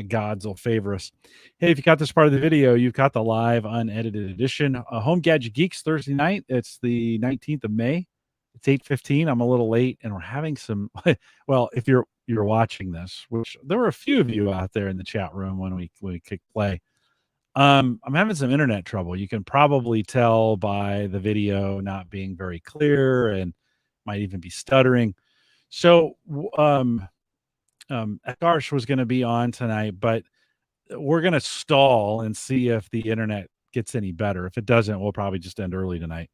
gods will favor us. Hey, if you got this part of the video, you've got the live unedited edition. Home Gadget Geeks Thursday night. It's the 19th of May. It's 8:15. I'm a little late, and we're having some. Well, if you're watching this, which there were a few of you out there in the chat room when we kicked play. I'm having some internet trouble. You can probably tell by the video not being very clear and might even be stuttering. So, Akarsh was going to be on tonight, but we're going to stall and see if the internet gets any better. If it doesn't, we'll probably just end early tonight.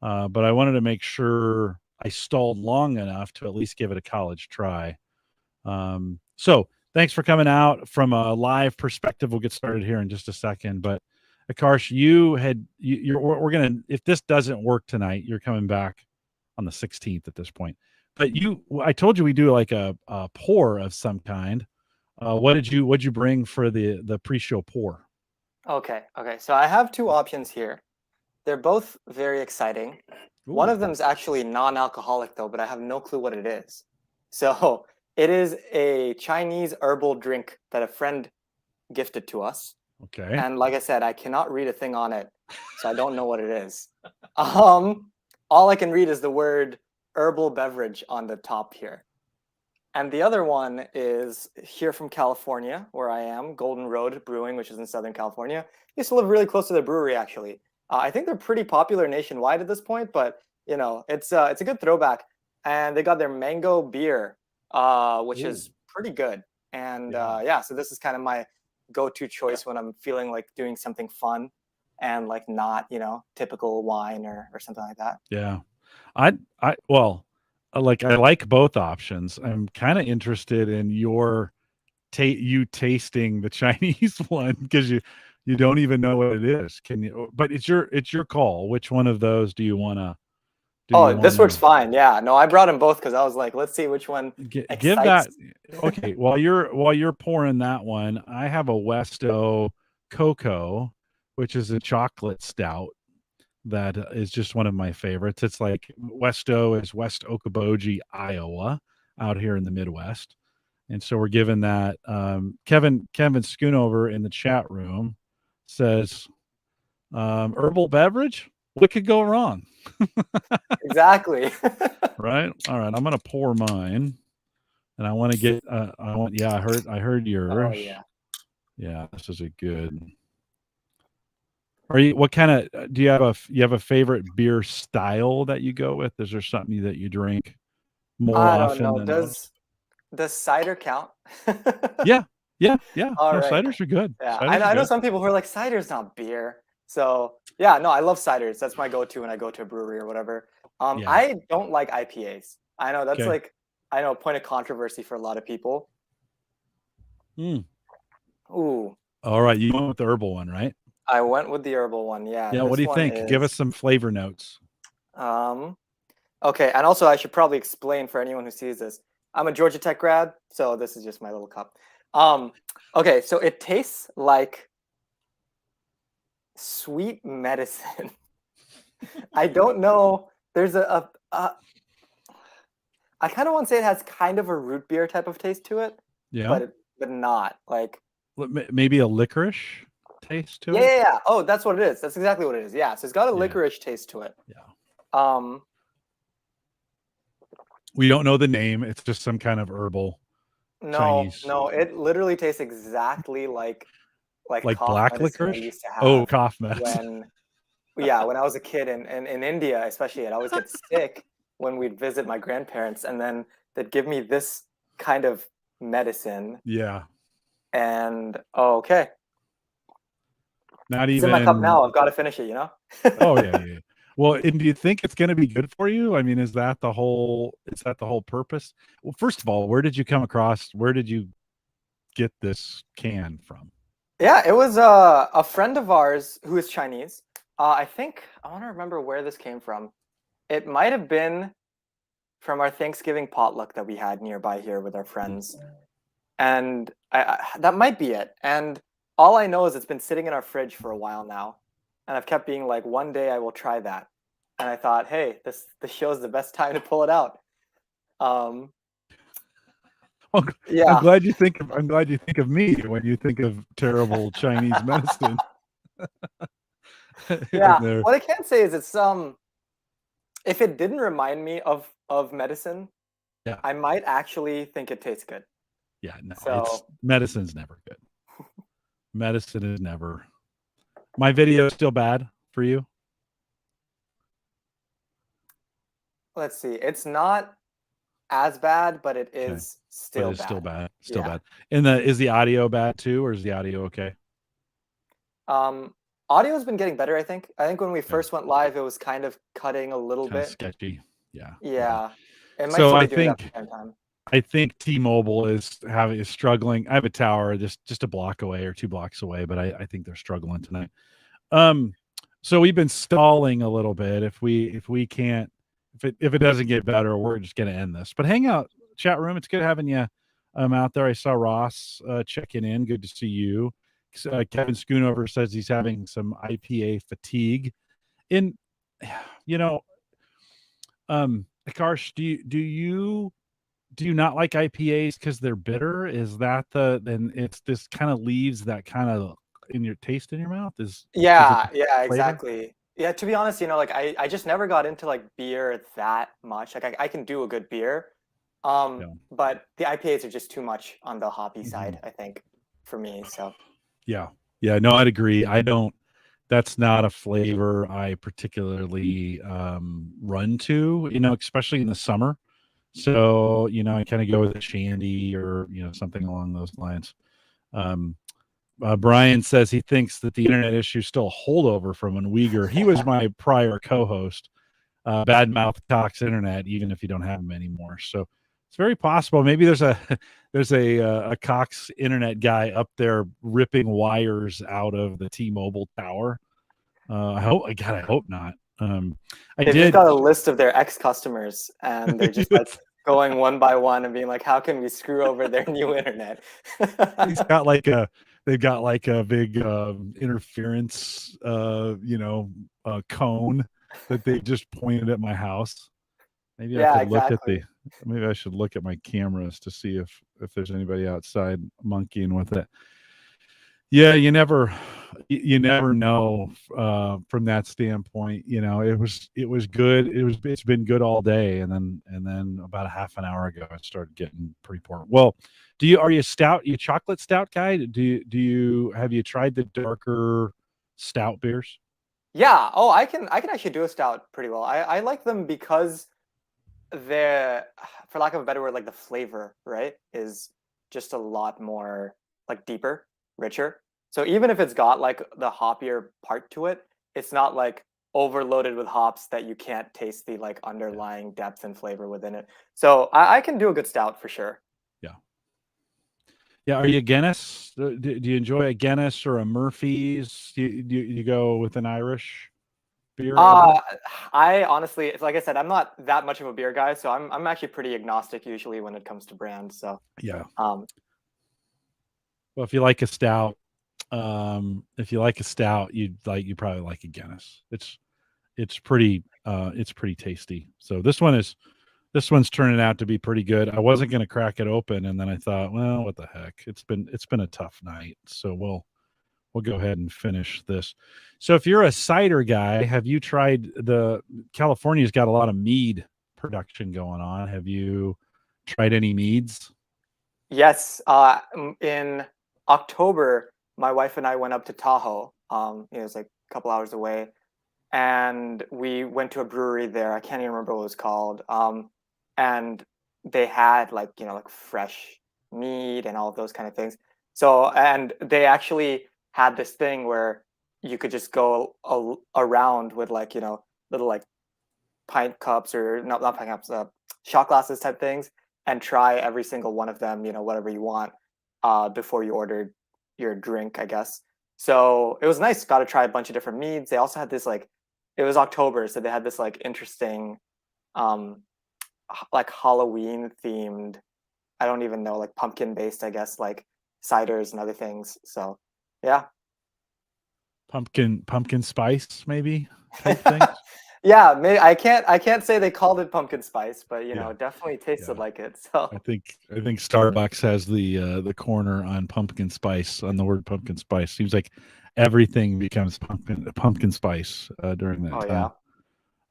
But I wanted to make sure I stalled long enough to at least give it a college try. So thanks for coming out from a live perspective. We'll get started here in just a second. But Akarsh, we're going to, if this doesn't work tonight, you're coming back on the 16th at this point. But I told you we do like a pour of some kind. What'd you bring for the pre-show pour? Okay. So I have two options here. They're both very exciting. Ooh. One of them is actually non-alcoholic though, but I have no clue what it is. So it is a Chinese herbal drink that a friend gifted to us. Okay. And like I said, I cannot read a thing on it, so I don't know what it is. All I can read is the word herbal beverage on the top here. And the other one is here from California, where I am, Golden Road Brewing, which is in Southern California. I used to live really close to the brewery, actually. I think they're pretty popular nationwide at this point, but you know, it's a good throwback. And they got their mango beer, which is pretty good. And yeah, so this is kind of my go-to choice when I'm feeling like doing something fun and like not, you know, typical wine or something like that. Yeah. I like both options. I'm kind of interested in you tasting the Chinese one because you don't even know what it is. Can you? But it's your call. Which one of those do you want to? This works fine. Yeah, no, I brought them both because I was like, let's see which one give that. Okay, while you're pouring that one, I have a Westo Cocoa, which is a chocolate stout that is just one of my favorites. It's like Westo is West Okoboji, Iowa, out here in the Midwest. And so we're giving that. Kevin Schoonover in the chat room says, herbal beverage? What could go wrong? Exactly. Right? All right. I'm going to pour mine. And I want to get, I heard yours. Oh, yeah. Yeah, this is a good. What kind of, do you have a favorite beer style that you go with? Is there something that you drink more often? I don't know. Does cider count? Yeah. All no, right. Ciders are good. Yeah, I know some people who are like, cider's not beer. So yeah, no, I love ciders. That's my go-to when I go to a brewery or whatever. I don't like IPAs. I know that's a point of controversy for a lot of people. Ooh. All right, you went with the herbal one, right? I went with the herbal one. Yeah. Yeah. What do you think? Give us some flavor notes. Okay, and also I should probably explain for anyone who sees this. I'm a Georgia Tech grad, so this is just my little cup. Okay, so it tastes like sweet medicine. I don't know. There's I kind of want to say it has kind of a root beer type of taste to it. Yeah. But not like maybe a licorice taste to it. Yeah. Oh, that's what it is. That's exactly what it is. Yeah. So it's got a licorice taste to it. Yeah. We don't know the name. It's just some kind of herbal. Chinese. No. It literally tastes exactly like black licorice. Used to have cough medicine. When I was a kid in India, especially, I'd always get sick when we'd visit my grandparents, and then they'd give me this kind of medicine. Yeah. And okay. Not it's even in my cup now. I've got to finish it, you know? Oh yeah. Well, and do you think it's going to be good for you? I mean, is that the whole purpose? Well, first of all, where did you get this can from? Yeah, it was a friend of ours who is Chinese. I think I want to remember where this came from. It might have been from our Thanksgiving potluck that we had nearby here with our friends. And that might be it. And all I know is it's been sitting in our fridge for a while now. And I've kept being like, one day I will try that. And I thought, hey, this show is the best time to pull it out. Well, Yeah. I'm glad you think of me when you think of terrible Chinese medicine in Yeah. there. What I can say is it's if it didn't remind me of medicine, Yeah. I might actually think it tastes good. Yeah, no, it's So medicine's never good. Medicine is never. My video is still bad for you. let's see. It's not as bad, but it Okay. is But still it's still bad. bad. Still Yeah. bad. And is the audio bad too, or is the audio okay? Um, Audio's been getting better, I think. I think when we Okay. first went live, it was kind of cutting a little Kind of bit. sketchy. Yeah. Yeah. Yeah. It might So still be doing that from time to time. I think T-Mobile is struggling. I have a tower just a block away or 2 blocks away, but I think they're struggling tonight. Um, so we've been stalling a little bit. If we can't if it doesn't get better, we're just gonna end this. But hang out, chat room. It's good having you out there. I saw Ross checking in. Good to see you. Kevin Schoonover says he's having some IPA fatigue. In you know, Akarsh, do you not like IPAs because they're bitter? Is that then it's this kind of leaves that kind of in your taste in your mouth? Is it Yeah, the yeah, flavor? exactly. Yeah, to be honest, like I just never got into like beer that much. Like I can do a good beer. Yeah. But the IPAs are just too much on the hoppy Mhm. side, I think, for me. So Yeah. Yeah. No, I'd agree. I don't. That's not a flavor I particularly run to. Especially in the summer. So I kind of go with a shandy or something along those lines. Um, Brian says he thinks that the internet issue is still a holdover from when Uyghur. He was my prior co-host. Badmouth talks internet, even if you don't have them anymore. So it's very possible. Maybe there's a there's a Cox internet guy up there ripping wires out of the T-Mobile tower. I hope not. I they've just did. got a list of their ex-customers and they're just like going one by one and being like, how can we screw over their new internet? He's got like a they've got like a big interference cone that they just pointed at my house. Maybe I Yeah, could look at exactly. maybe I should look at my cameras to see if there's anybody outside monkeying with it. Yeah, you never know from that standpoint. It was good. It's been good all day, and then about a half an hour ago it started getting pretty poor. Well, are you stout? You chocolate stout guy? Do you have you tried the darker stout beers? Yeah. Oh, I can actually do a stout pretty well. I like them because they're, for lack of a better word, like the flavor, right, is just a lot more like deeper, richer. So even if it's got like the hoppier part to it, it's not like overloaded with hops that you can't taste the like Yeah, underlying depth and flavor within it. So I can do a good stout for sure. yeah, yeah. Are you a Guinness? Do you enjoy a Guinness or a Murphy's? You go with an Irish beer ever? Uh, I honestly, it's like I said, I'm not that much of a beer guy, so I'm actually pretty agnostic usually when it comes to brands. So Yeah. um, Well, if you like a stout, you probably like a Guinness. It's pretty tasty. So this one's turning out to be pretty good. I wasn't going to crack it open, and then I thought, well, what the heck? It's been a tough night, so we'll go ahead and finish this. So if you're a cider guy, have you tried the California's got a lot of mead production going on? Have you tried any meads? yes, in October, my wife and I went up to Tahoe. It was like a couple hours away, and we went to a brewery there. I can't even remember what it was called. And they had like like fresh meat and all of those kind of things. So and they actually had this thing where you could just go around with like little like pint cups or not pint cups, shot glasses type things, and try every single one of them, whatever you want, before you ordered your drink, I guess. So it was nice. Got to try a bunch of different meads. They also had this like, it was October, so they had this like interesting, um, like Halloween themed. I don't even know, like pumpkin based, I guess, like ciders and other things. So yeah. Pumpkin spice maybe type things? Yeah, I can't say they called it pumpkin spice, but you know, Yeah, it definitely tasted yeah. like it. So I think Starbucks has the corner on pumpkin spice, on the word pumpkin spice. Seems like everything becomes pumpkin spice during that oh yeah. time.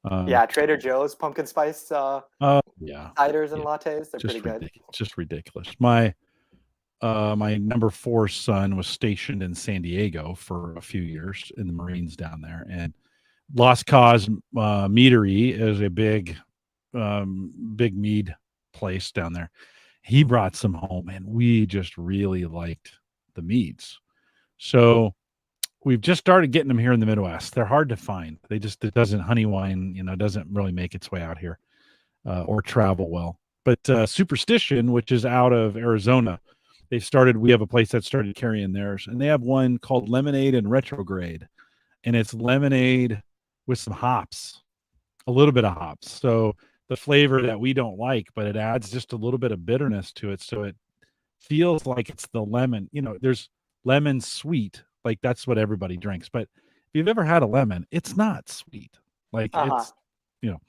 Um, Yeah, Trader Joe's pumpkin spice yeah, ciders and yeah, lattes, they're pretty just good. ridiculous, just ridiculous. My number four son was stationed in San Diego for a few years in the Marines down there, and Lost Cause Meadery is a big mead place down there. He brought some home, and we just really liked the meads. So we've just started getting them here in the Midwest. They're hard to find. It doesn't honey wine, doesn't really make its way out here or travel well. But Superstition, which is out of Arizona, we have a place that started carrying theirs, and they have one called Lemonade and Retrograde, and it's lemonade with some hops, a little bit of hops. So the flavor that we don't like, but it adds just a little bit of bitterness to it. So it feels like it's the lemon. There's lemon sweet, like that's what everybody drinks. But if you've ever had a lemon, it's not sweet. Like Uh-huh. you know.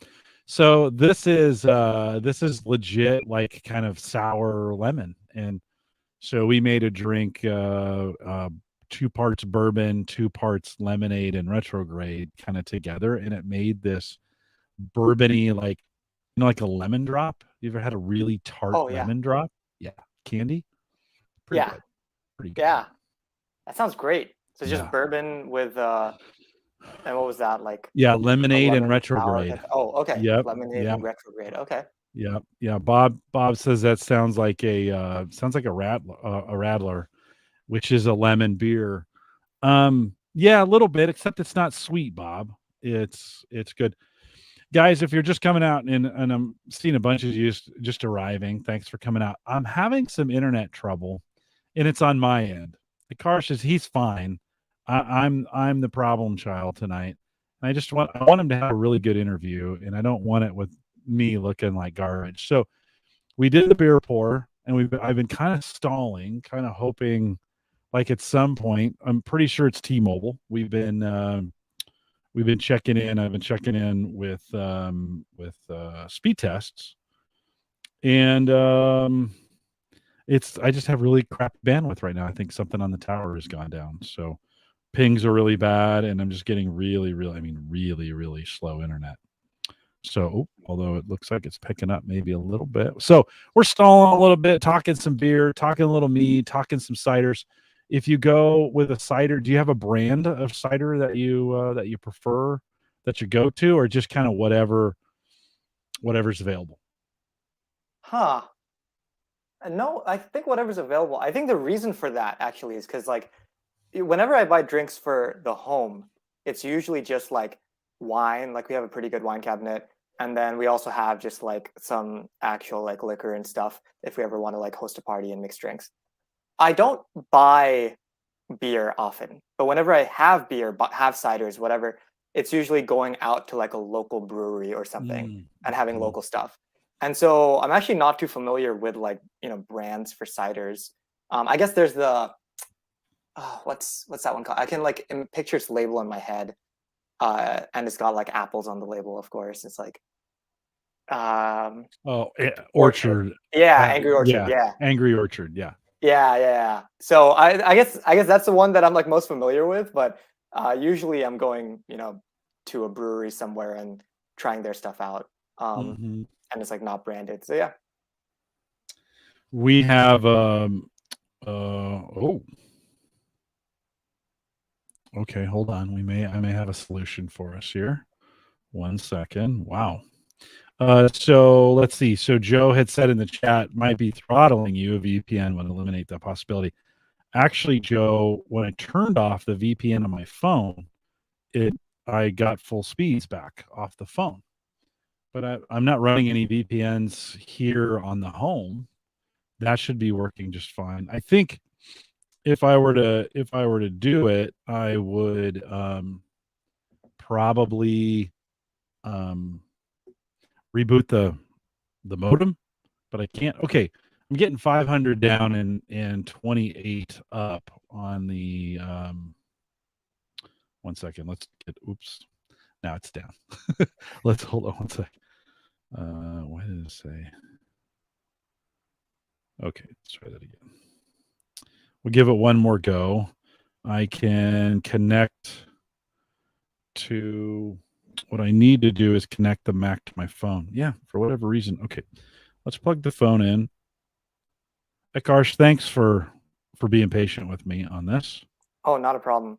So this is legit, like kind of sour lemon. And so we made a drink, 2 parts bourbon, 2 parts lemonade and retrograde kind of together, and it made this bourbony, like like a lemon drop. You ever had a really tart Oh yeah. lemon drop? Yeah, candy. Pretty Yeah. good. Pretty good. Yeah. That sounds great. So just Yeah. bourbon with and what was that like Yeah, a lemonade and lemon sour type? retrograde. Oh, okay. Yep. Lemonade Yeah. and retrograde. Okay. Yep. Yeah. Bob says that sounds like a rattler, which is a lemon beer. Yeah, a little bit, except it's not sweet, Bob. It's good. Guys, if you're just coming out, and I'm seeing a bunch of you just arriving, thanks for coming out. I'm having some internet trouble, and it's on my end. The car says he's fine. I'm the problem child tonight. And I want him to have a really good interview, and I don't want it with me looking like garbage. So we did the beer pour, and I've been kind of stalling, kind of hoping, like at some point. I'm pretty sure it's T-Mobile. We've been checking in. I've been checking in with speed tests, and I just have really crap bandwidth right now. I think something on the tower has gone down, so pings are really bad, and I'm just getting really, really, I mean, really, really slow internet. So, although it looks like it's picking up maybe a little bit. So, we're stalling a little bit, talking some beer, talking a little mead, talking some ciders. If you go with a cider, do you have a brand of cider that you prefer, that you go to, or just kind of whatever's available? Huh. No, I think whatever's available. I think the reason for that actually is because like whenever I buy drinks for the home, it's usually just like wine. Like we have a pretty good wine cabinet, and then we also have just like some actual like liquor and stuff if we ever want to like host a party and mix drinks. I don't buy beer often, but whenever I have beer, have ciders, whatever, it's usually going out to like a local brewery or something Mm, and having mhm. local stuff. And so I'm actually not too familiar with like brands for ciders. I guess there's the what's that one called? I can like picture its label in my head, and it's got like apples on the label. Of course, it's like um, Oh, Orchard. Orchard. Yeah, Angry Orchard. Yeah, Yeah, Angry Orchard. Yeah. yeah. So I guess that's the one that I'm like most familiar with. But usually I'm going to a brewery somewhere and trying their stuff out. Um, Hmm. and it's like not branded. So yeah. We have oh, okay, hold on. I may have a solution for us here. 1 second. Wow. So let's see. So Joe had said in the chat, might be throttling you. A VPN would eliminate that possibility. Actually, Joe, when I turned off the VPN on my phone, it I got full speeds back off the phone. But I'm not running any VPNs here on the home. That should be working just fine. I think if I were to do it, I would probably um, reboot the modem, but I can't. Okay, I'm getting 500 down and 28 up on the. 1 second. Oops. Now it's down. Let's hold on one sec. Why did it say? Okay, let's try that again. We'll give it one more go. I can connect to what I need to do is connect the Mac to my phone. Yeah, for whatever reason. Okay, let's plug the phone in. Akarsh, thanks for being patient with me on this. Oh, not a problem.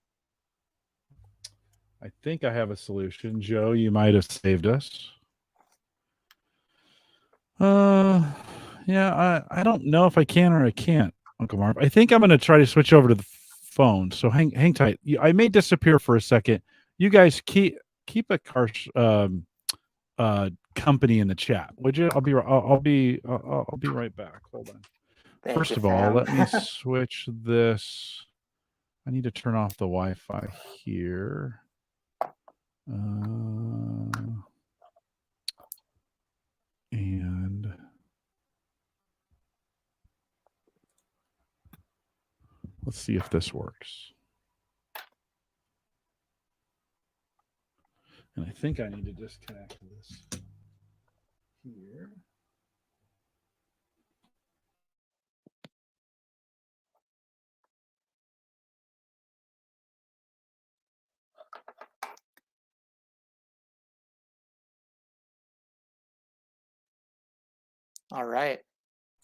I think I have a solution. Joe, you might have saved us. Yeah, I don't know if I can or I can't, Uncle Marv. I think I'm going to try to switch over to the phone. So hang tight. I may disappear for a second. You guys keep a company in the chat, would you? I'll be right back. Hold on. Thank First you, of all, fam. let me switch this. I need to turn off the Wi-Fi here. And let's see if this works. And I think I need to disconnect this here. All right.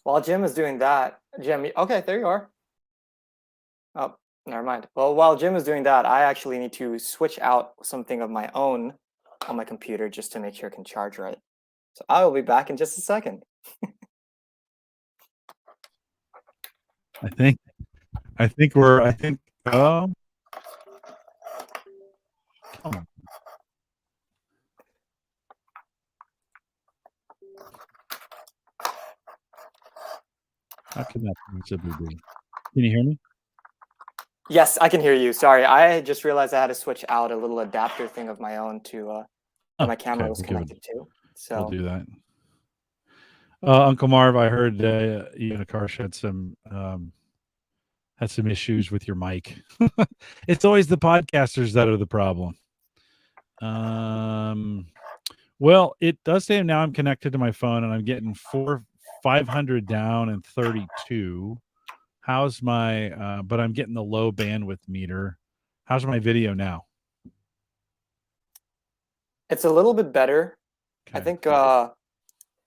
While Jim is doing that, Jim, okay, there you are. Oh, never mind. Well, while Jim is doing that, I actually need to switch out something of my own on my computer just to make sure it can charge right. So I will be back in just a second. I think oh, come on. How can that possibly be? Can you hear me? Yes, I can hear you. Sorry, I just realized I had to switch out a little adapter thing of my own to that my camera Okay, was connected to. We'll So do that. Uncle Marv, I heard you and Akarsh had some issues with your mic. It's always the podcasters that are the problem. Well, it does say now I'm connected to my phone and I'm getting 500 down and 32. How's my but I'm getting the low bandwidth meter. How's my video now? it's a little bit better. I Okay. think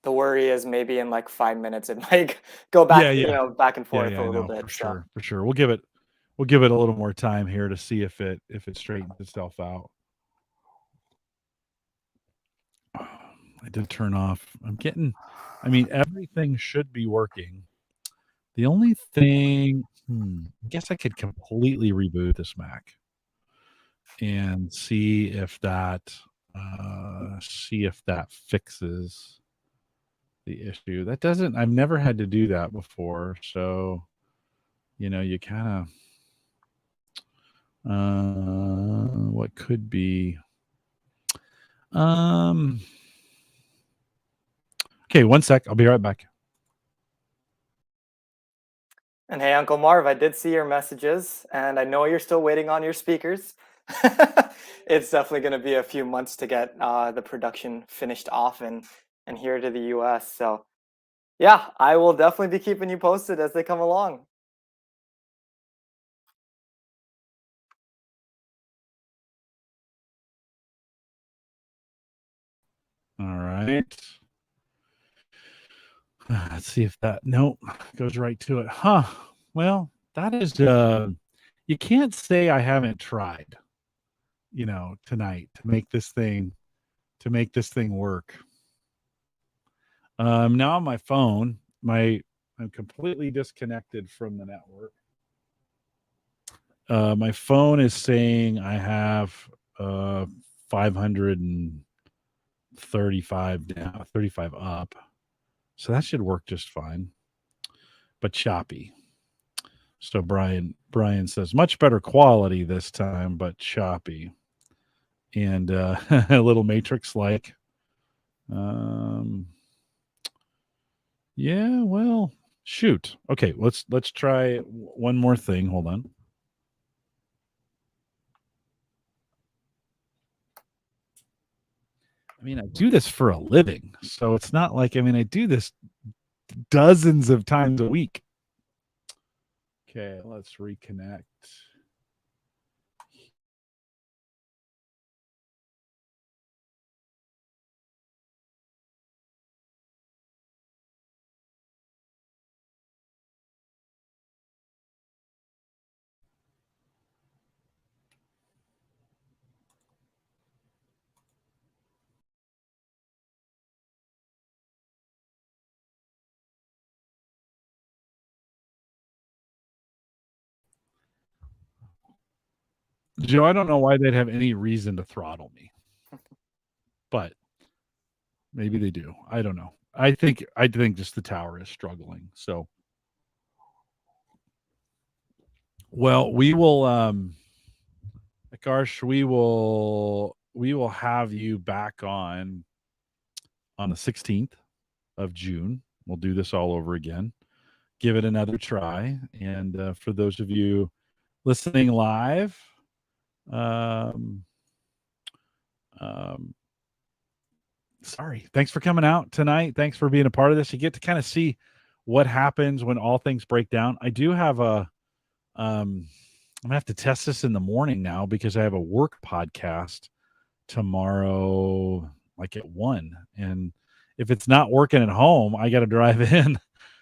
the worry is maybe in like 5 minutes it might go back, back and forth a little No, bit. So for sure. We'll give it a little more time here to see if it straightens itself out. I did turn off. Everything should be working. The only thing, I guess I could completely reboot this Mac and see if that fixes the issue. That doesn't. I've never had to do that before, so you kind of what could be. Okay, one sec. I'll be right back. And hey, Uncle Marv, I did see your messages, and I know you're still waiting on your speakers. It's definitely going to be a few months to get the production finished off and here to the US. So, yeah, I will definitely be keeping you posted as they come along. All right. Let's see if that goes right to it. Huh. Well, that is you can't say I haven't tried, tonight to make this thing work. Now on my phone, I'm completely disconnected from the network. My phone is saying I have 535 down, 35 up. So that should work just fine. But choppy. So Brian says much better quality this time, but choppy. And a little matrix like. Yeah, well, shoot. Okay, let's try one more thing. Hold on. I mean, I do this for a living, so it's not like, I mean, I do this dozens of times a week. Okay, let's reconnect. Joe, I don't know why they'd have any reason to throttle me, but maybe they do. I don't know. I think just the tower is struggling. So, well, we will Garsh, we will have you back on the 16th of June. We'll do this all over again. Give it another try. And for those of you listening live, um, um, sorry. Thanks for coming out tonight. Thanks for being a part of this. You get to kind of see what happens when all things break down. I do have I'm gonna have to test this in the morning now because I have a work podcast tomorrow, like at 1. And if it's not working at home, I got to drive in.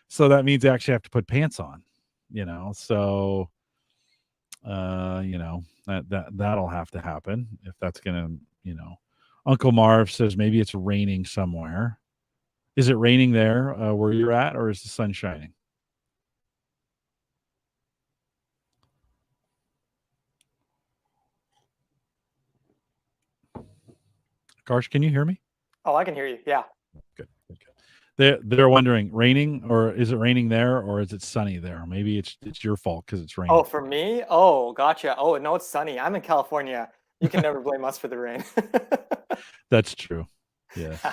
So that means I actually have to put pants on, So, that'll have to happen if that's going to, Uncle Marv says maybe it's raining somewhere. Is it raining there where you're at, or is the sun shining? Karsh, can you hear me? Oh, I can hear you. Yeah. Good. They're wondering, raining, or is it raining there, or is it sunny there? Maybe it's your fault because it's raining. Oh, for me? Oh, gotcha. Oh, no, it's sunny. I'm in California. You can never blame us for the rain. That's true. Yes.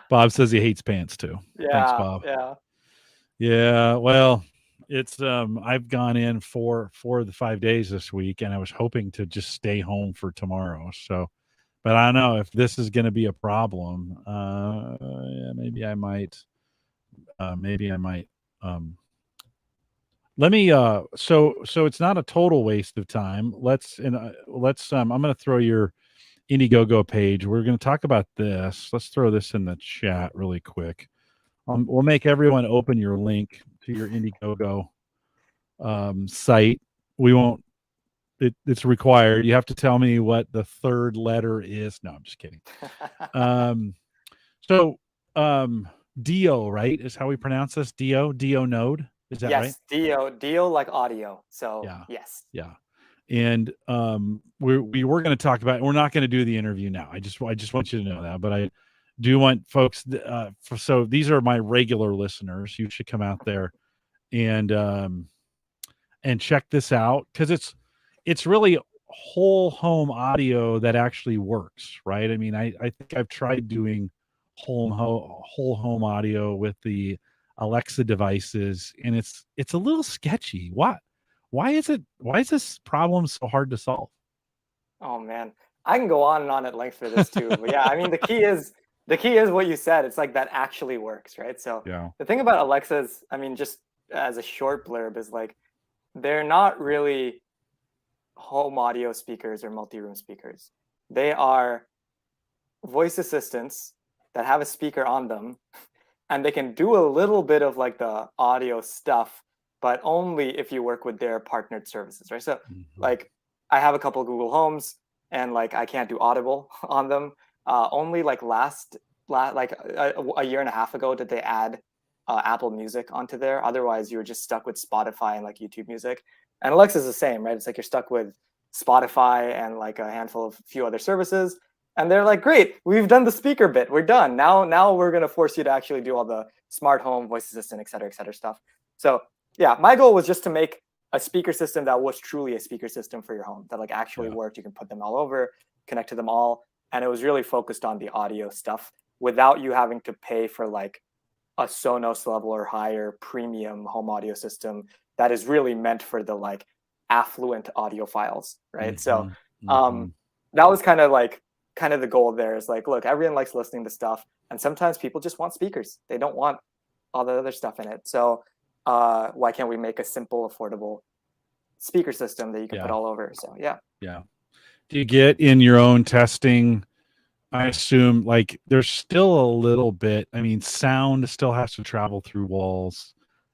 Bob says he hates pants too. Thanks, Yeah, Bob. yeah. Yeah. Well, it's I've gone in for 5 days this week, and I was hoping to just stay home for tomorrow. So, but I don't know if this is going to be a problem. Yeah, maybe I might. Let me. So it's not a total waste of time. Let's. I'm going to throw your Indiegogo page. We're going to talk about this. Let's throw this in the chat really quick. We'll make everyone open your link to your Indiegogo site. We won't. It's required. You have to tell me what the third letter is. No, I'm just kidding. So, Dio, right, is how we pronounce this. Dio node. Is that right? Yes, Dio like audio. So Yeah. yes. Yeah. And we were going to talk about. We're not going to do the interview now. I just want you to know that. But I do want folks. So these are my regular listeners. You should come out there and check this out, because it's really whole home audio that actually works, right? I mean, I think I've tried doing whole home audio with the Alexa devices, and it's a little sketchy. Why is this problem so hard to solve? Oh man, I can go on and on at length for this too. But yeah, I mean the key is what you said. It's like that actually works, right? So Yeah. the thing about Alexas, I mean, just as a short blurb, is like they're not really home audio speakers or multi-room speakers. They are voice assistants that have a speaker on them, and they can do a little bit of like the audio stuff, but only if you work with their partnered services, right? So like I have a couple of Google Homes, and like I can't do Audible on them. Only like like a year and a half ago did they add Apple Music onto there. Otherwise, you were just stuck with Spotify and like YouTube Music. And Alexa's the same, right? It's like you're stuck with Spotify and like a handful of few other services. And they're like, great, we've done the speaker bit. We're done. Now we're going to force you to actually do all the smart home, voice assistant, et cetera stuff. So yeah, my goal was just to make a speaker system that was truly a speaker system for your home, that like actually worked. You can put them all over, connect to them all. And it was really focused on the audio stuff without you having to pay for like a Sonos level or higher premium home audio system that is really meant for the like affluent audiophiles, right? So that was kind of like kind of the goal there is like, look, everyone likes listening to stuff, and sometimes people just want speakers. They don't want all the other stuff in it. So why can't we make a simple, affordable speaker system that you can put all over? So yeah. Do you get in your own testing? I assume like there's still a little bit. I mean, sound still has to travel through walls.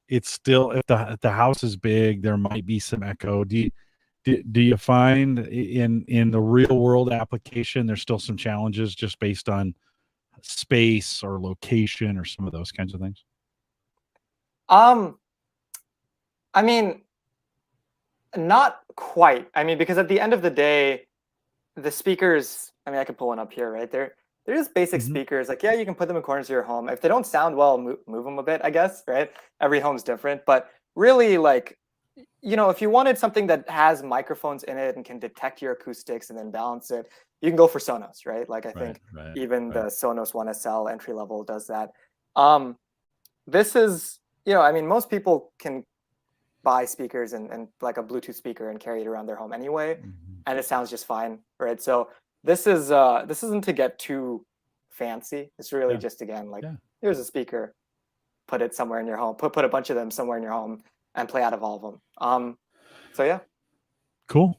It's still, if the house is big, there might be some echo. Do you find in the real world application there's still some challenges just based on space or location or some of those kinds of things? I mean, not quite. I mean, because at the end of the day, the speakers, I mean, I can pull one up here, right? They're just basic speakers. Like, yeah, you can put them in corners of your home. If they don't sound well, move them a bit, I guess, right? Every home's different. But really, like, you know, if you wanted something that has microphones in it and can detect your acoustics and then balance it, you can go for Sonos, right? Like, I think even the Sonos One SL entry level does that. This is, you know, I mean, most people can buy speakers and like a Bluetooth speaker and carry it around their home anyway, and it sounds just fine, right? So this isn't to get too fancy. It's really just, again, like, here's a speaker, put it somewhere in your home, put a bunch of them somewhere in your home and play out of all of them. So yeah. Cool.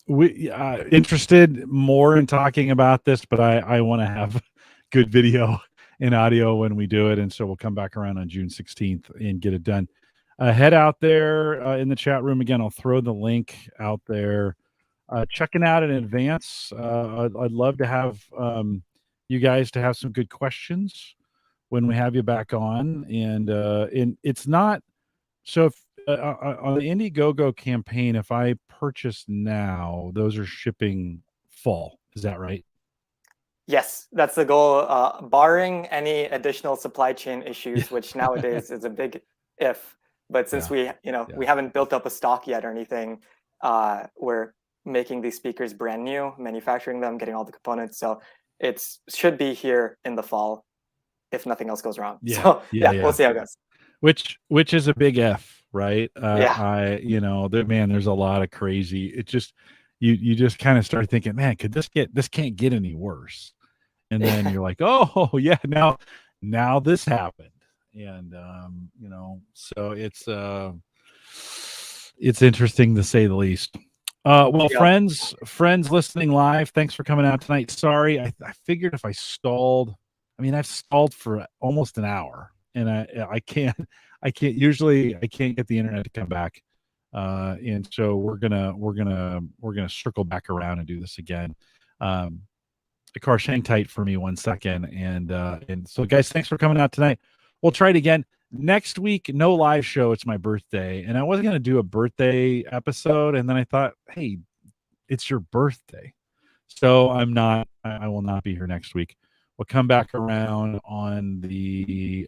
We interested more in talking about this, but I want to have good video and audio when we do it, and so we'll come back around on June 16th and get it done. Head out there in the chat room again. I'll throw the link out there. Checking out in advance. I'd love to have you guys to have some good questions when we have you back on, and it's not so if on the Indiegogo campaign, if I purchase now, those are shipping fall. Is that right? Yes, that's the goal. Barring any additional supply chain issues, which nowadays is a big if. But since we haven't built up a stock yet or anything, we're making these speakers brand new, manufacturing them, getting all the components. So it should be here in the fall, if nothing else goes wrong. So we'll see how it goes. Which is a big F, right? There's a lot of crazy. It just you just kind of start thinking, man, this can't get any worse. And then you're like, oh yeah, now this happened. And so it's interesting to say the least. Friends listening live, thanks for coming out tonight. Sorry, I figured if I stalled, I mean, I've stalled for almost an hour, and I can't get the internet to come back, and so we're gonna circle back around and do this again. Car hang tight for me 1 second, and so guys, thanks for coming out tonight. We'll try it again next week. No live show. It's my birthday, and I wasn't going to do a birthday episode. And then I thought, hey, it's your birthday, so I will not be here next week. We'll come back around on the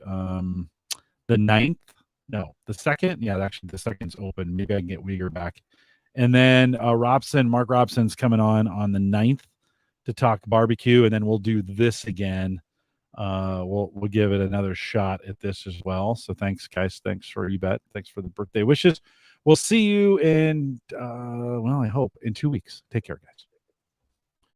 9th. No, the 2nd. Yeah, actually the 2nd's open. Maybe I can get Uyghur back, and then Mark Robson's coming on the 9th to talk barbecue, and then we'll do this again. We'll give it another shot at this as well. So thanks, guys. Thanks for thanks for the birthday wishes. We'll see you in I hope in 2 weeks. Take care, guys.